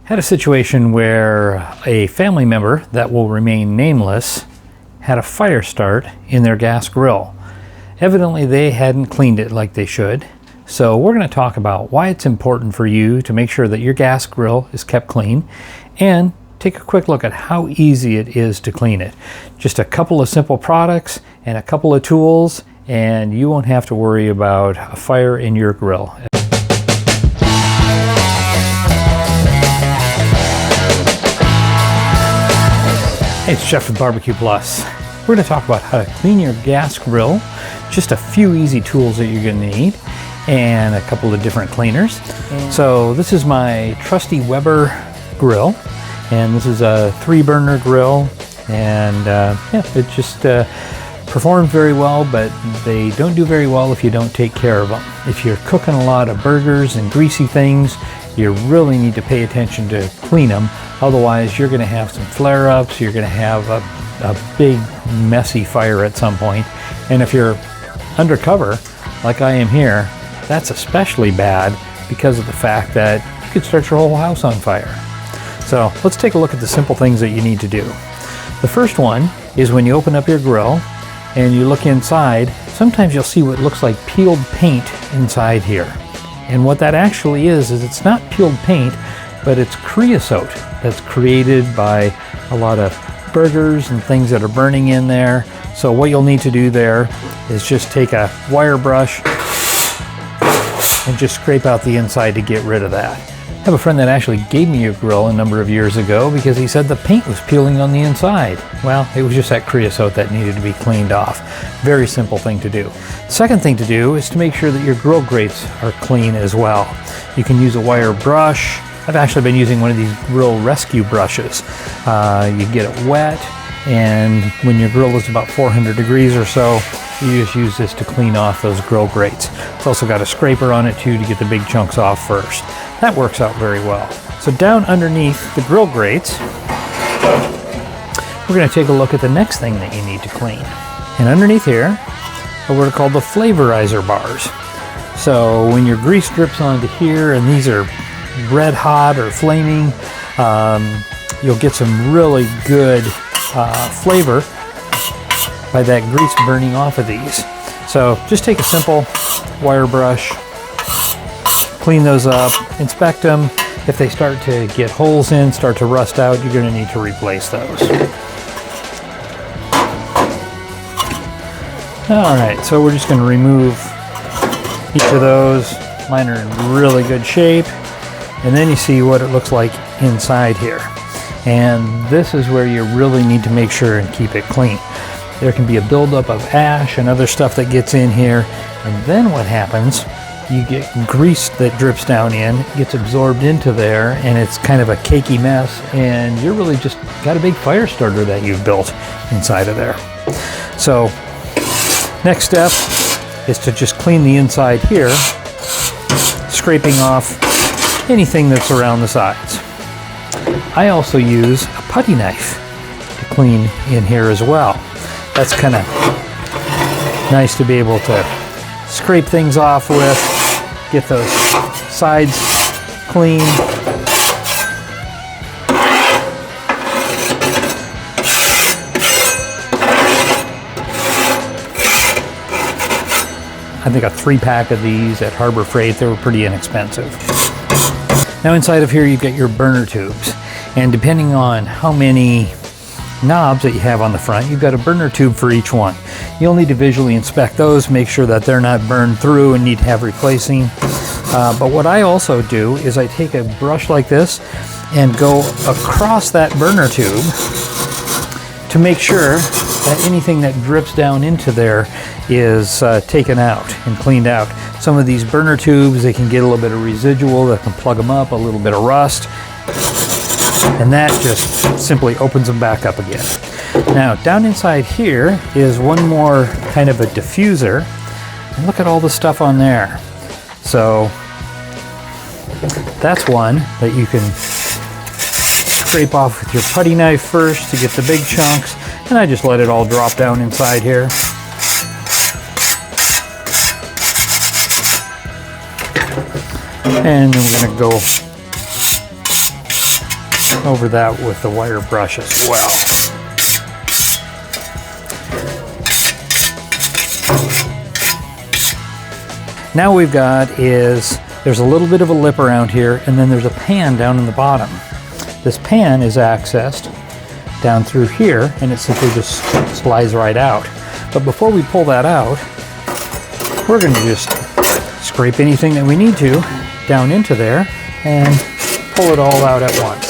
Had a situation where a family member that will remain nameless had a fire start in their gas grill. Evidently they hadn't cleaned it like they should. So we're going to talk about why it's important for you to make sure that your gas grill is kept clean and take a quick look at how easy it is to clean it. Just a couple of simple products and a couple of tools and you won't have to worry about a fire in your grill. Hey, it's Jeff with BBQPlus. We're going to talk about how to clean your gas grill, just a few easy tools that you're going to need, and a couple of different cleaners. So this is my trusty Weber grill, and this is a 3-burner grill, and it just performs very well, but they don't do very well if you don't take care of them. If you're cooking a lot of burgers and greasy things, you really need to pay attention to clean them. Otherwise, you're going to have some flare-ups, you're going to have a big messy fire at some point. And if you're undercover, like I am here, that's especially bad because of the fact that you could start your whole house on fire. So let's take a look at the simple things that you need to do. The first one is when you open up your grill and you look inside, sometimes you'll see what looks like peeled paint inside here. And what that actually is it's not peeled paint, but it's creosote that's created by a lot of burgers and things that are burning in there. So what you'll need to do there is just take a wire brush and just scrape out the inside to get rid of that. I have a friend that actually gave me a grill a number of years ago because he said the paint was peeling on the inside. Well, it was just that creosote that needed to be cleaned off. Very simple thing to do. Second thing to do is to make sure that your grill grates are clean as well. You can use a wire brush. I've actually been using one of these grill rescue brushes. You get it wet, and when your grill is about 400 degrees or so, you just use this to clean off those grill grates. It's also got a scraper on it too to get the big chunks off first. That works out very well. So down underneath the grill grates, we're going to take a look at the next thing that you need to clean. And underneath here are what are called the flavorizer bars. So when your grease drips onto here and these are red hot or flaming, you'll get some really good flavor by that grease burning off of these. So just take a simple wire brush, clean those up, inspect them. If they start to get holes in, start to rust out, you're going to need to replace those. Alright, so we're just going to remove each of those. Mine are in really good shape. And then you see what it looks like inside here. And this is where you really need to make sure and keep it clean. There can be a buildup of ash and other stuff that gets in here. And then what happens, you get grease that drips down in, gets absorbed into there, and it's kind of a cakey mess. And you're really just got a big fire starter that you've built inside of there. So next step is to just clean the inside here, scraping off anything that's around the sides. I also use a putty knife to clean in here as well. That's kind of nice to be able to scrape things off with, get those sides clean. I think a 3-pack of these at Harbor Freight, they were pretty inexpensive. Now inside of here you've got your burner tubes, and depending on how many knobs that you have on the front, you've got a burner tube for each one. You'll need to visually inspect those, make sure that they're not burned through and need to have replacing. But what I also do is I take a brush like this and go across that burner tube to make sure that anything that drips down into there is taken out and cleaned out. Some of these burner tubes, they can get a little bit of residual that can plug them up, a little bit of rust, and that just simply opens them back up again. Now down inside here is one more kind of a diffuser, and look at all the stuff on there. So that's one that you can scrape off with your putty knife first to get the big chunks, and I just let it all drop down inside here. And then we're going to go over that with the wire brush as well. Now we've got is, there's a little bit of a lip around here, and then there's a pan down in the bottom. This pan is accessed down through here, and it simply just slides right out. But before we pull that out, we're going to just scrape anything that we need to down into there and pull it all out at once.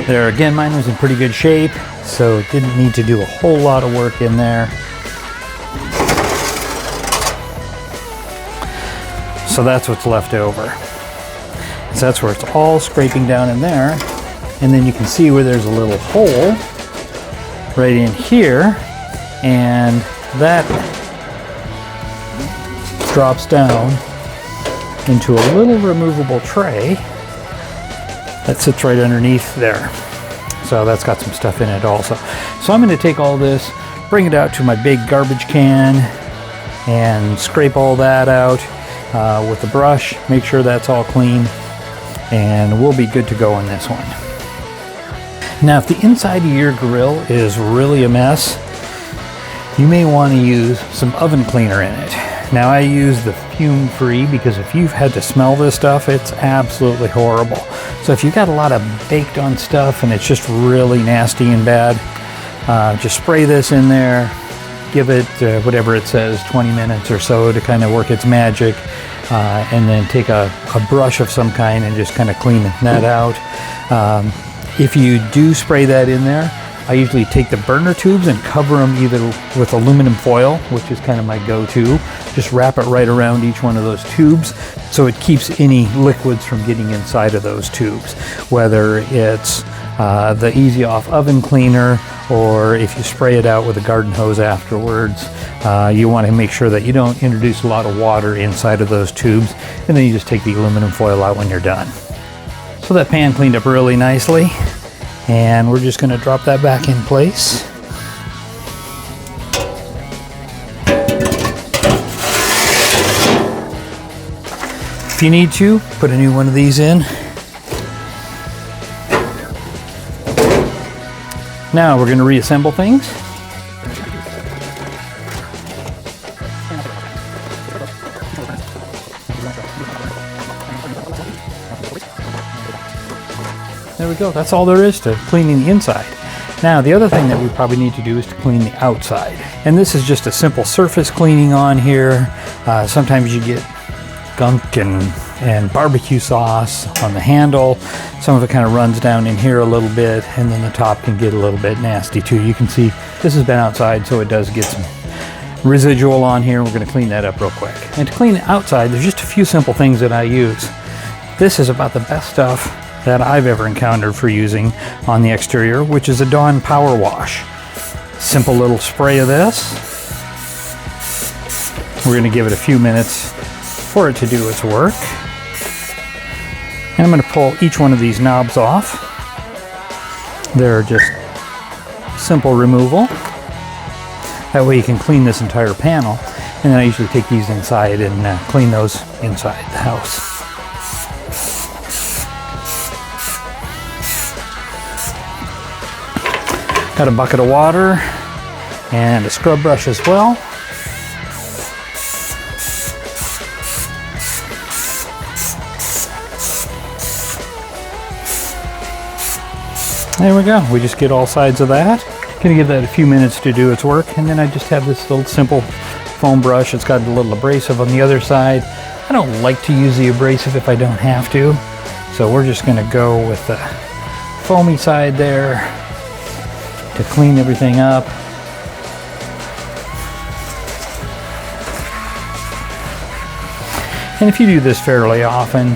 There again, mine was in pretty good shape, so it didn't need to do a whole lot of work in there. So that's what's left over. So that's where it's all scraping down in there. And then you can see where there's a little hole right in here, and that drops down into a little removable tray that sits right underneath there. So that's got some stuff in it also. So I'm going to take all this, bring it out to my big garbage can, and scrape all that out with the brush, make sure that's all clean, and we'll be good to go on this one. Now, if the inside of your grill is really a mess, you may want to use some oven cleaner in it. Now, I use the fume-free because if you've had to smell this stuff, it's absolutely horrible. So if you've got a lot of baked on stuff and it's just really nasty and bad, just spray this in there, give it whatever it says, 20 minutes or so to kind of work its magic, and then take a brush of some kind and just kind of clean that out. If you do spray that in there, I usually take the burner tubes and cover them either with aluminum foil, which is kind of my go-to. Just wrap it right around each one of those tubes so it keeps any liquids from getting inside of those tubes. Whether it's the Easy Off oven cleaner, or if you spray it out with a garden hose afterwards, you want to make sure that you don't introduce a lot of water inside of those tubes, and then you just take the aluminum foil out when you're done. So that pan cleaned up really nicely, and we're just going to drop that back in place. If you need to, put a new one of these in. Now we're going to reassemble things. There we go. That's all there is to cleaning the inside. Now, the other thing that we probably need to do is to clean the outside. And this is just a simple surface cleaning on here. Sometimes you get gunk and barbecue sauce on the handle. Some of it kind of runs down in here a little bit, and then the top can get a little bit nasty too. You can see this has been outside, so it does get some residual on here. We're going to clean that up real quick. And to clean the outside, there's just a few simple things that I use. This is about the best stuff that I've ever encountered for using on the exterior, which is a Dawn Power Wash. Simple little spray of this. We're going to give it a few minutes for it to do its work. And I'm going to pull each one of these knobs off. They're just simple removal. That way you can clean this entire panel. And then I usually take these inside and clean those inside the house. Got a bucket of water and a scrub brush as well. There we go. We just get all sides of that. Gonna give that a few minutes to do its work, and then I just have this little simple foam brush. It's got a little abrasive on the other side. I don't like to use the abrasive if I don't have to, so we're just gonna go with the foamy side there to clean everything up. And if you do this fairly often,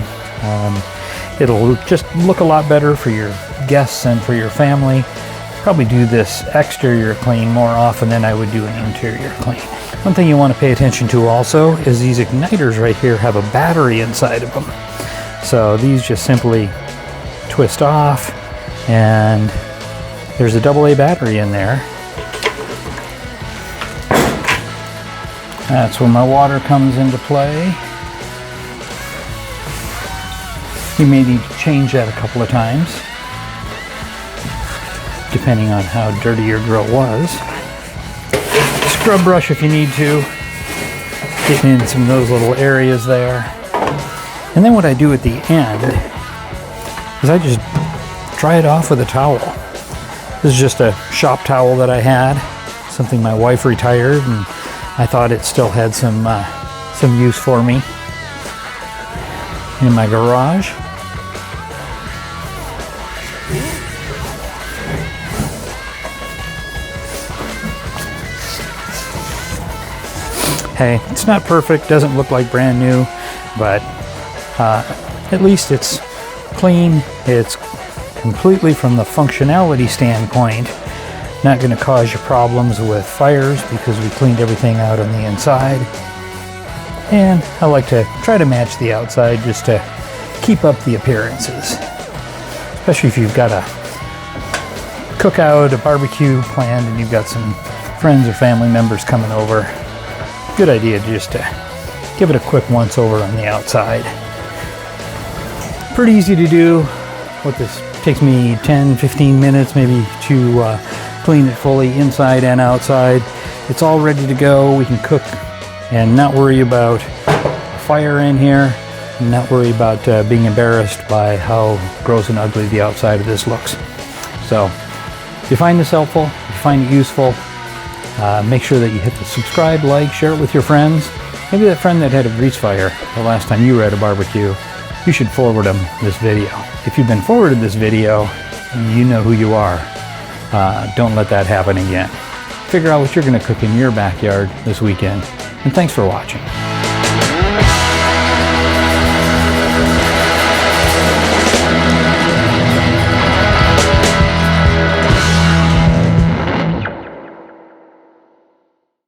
it'll just look a lot better for your guests and for your family. Probably do this exterior clean more often than I would do an interior clean. One thing you want to pay attention to also is these igniters right here have a battery inside of them. So these just simply twist off, and there's a AA battery in there. That's when my water comes into play. You may need to change that a couple of times, depending on how dirty your grill was. Scrub brush if you need to, getting in some of those little areas there. And then what I do at the end is I just dry it off with a towel. This is just a shop towel that I had, something my wife retired, and I thought it still had some use for me in my garage. Hey, it's not perfect, doesn't look like brand new, but at least it's clean. It's completely, from the functionality standpoint, not going to cause you problems with fires because we cleaned everything out on the inside. And I like to try to match the outside just to keep up the appearances, especially if you've got a cookout, a barbecue planned, and you've got some friends or family members coming over. Good idea just to give it a quick once over on the outside. Pretty easy to do. What this takes me 10-15 minutes maybe to clean it fully inside and outside. It's all ready to go. We can cook and not worry about fire in here, and not worry about being embarrassed by how gross and ugly the outside of this looks. So if you find this helpful, if you find it useful, make sure that you hit the subscribe, like, share it with your friends. Maybe that friend that had a grease fire the last time you were at a barbecue, you should forward them this video. If you've been forwarded this video, you know who you are. Don't let that happen again. Figure out what you're going to cook in your backyard this weekend. And thanks for watching.